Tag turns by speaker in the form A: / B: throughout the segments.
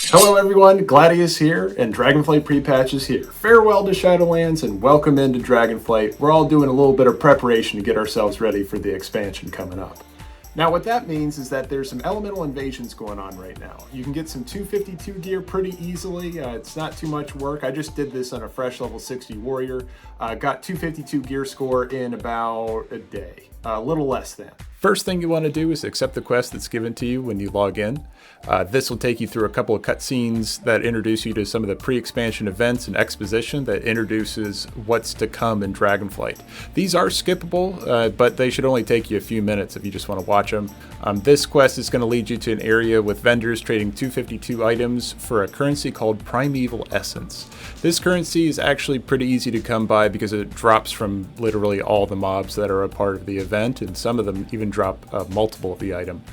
A: Hello everyone, Gladius here, and Dragonflight Prepatch is here. Farewell to Shadowlands and welcome into Dragonflight. We're all doing a little bit of preparation to get ourselves ready for the expansion coming up. Now what that means is that there's some elemental invasions going on right now. You can get some 252 gear pretty easily. It's not too much work. I just did this on a fresh level 60 warrior. Got 252 gear score in about a day, a little less than. First thing you want to do is accept the quest that's given to you when you log in. This will take you through a couple of cutscenes that introduce you to some of the pre-expansion events and exposition that introduces what's to come in Dragonflight. These are skippable, but they should only take you a few minutes if you just want to watch them. This quest is going to lead you to an area with vendors trading 252 items for a currency called Primeval Essence. This currency is actually pretty easy to come by because it drops from literally all the mobs that are a part of the event, and some of them even drop multiple of the item.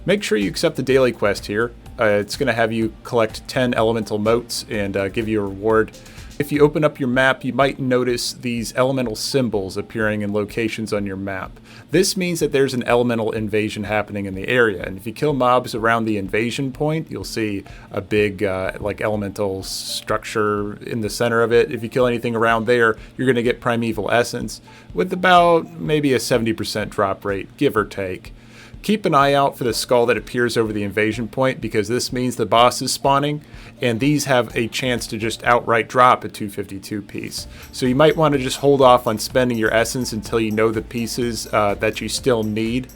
A: Make sure you accept the daily quest here. It's going to have you collect 10 elemental motes and give you a reward. If you open up your map, you might notice these elemental symbols appearing in locations on your map. This means that there's an elemental invasion happening in the area, and if you kill mobs around the invasion point, you'll see a big like elemental structure in the center of it. If you kill anything around there, you're going to get Primeval Essence with about maybe a 70% drop rate, give or take. Keep an eye out for the skull that appears over the invasion point because this means the boss is spawning, and these have a chance to just outright drop a 252 piece. So you might want to just hold off on spending your essence until you know the pieces that you still need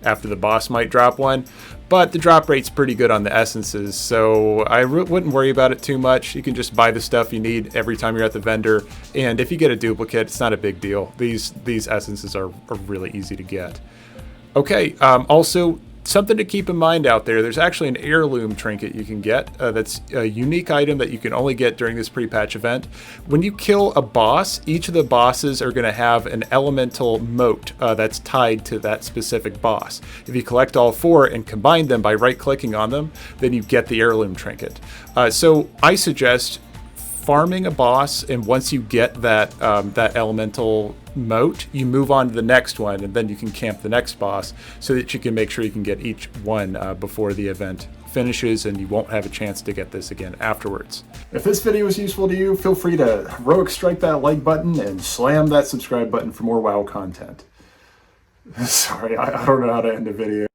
A: after the boss might drop one. But the drop rate's pretty good on the essences, so I wouldn't worry about it too much. You can just buy the stuff you need every time you're at the vendor, and if you get a duplicate, it's not a big deal. These essences are really easy to get. Okay, also something to keep in mind out there, there's actually an Heirloom trinket you can get that's a unique item that you can only get during this pre-patch event. When you kill a boss, each of the bosses are going to have an elemental mote that's tied to that specific boss. If you collect all four and combine them by right-clicking on them, then you get the Heirloom trinket. So I suggest farming a boss, and once you get that elemental mote, you move on to the next one, and then you can camp the next boss so that you can make sure you can get each one before the event finishes, and you won't have a chance to get this again afterwards. If this video was useful to you, feel free to heroic strike that like button and slam that subscribe button for more WoW content. Sorry, I don't know how to end a video.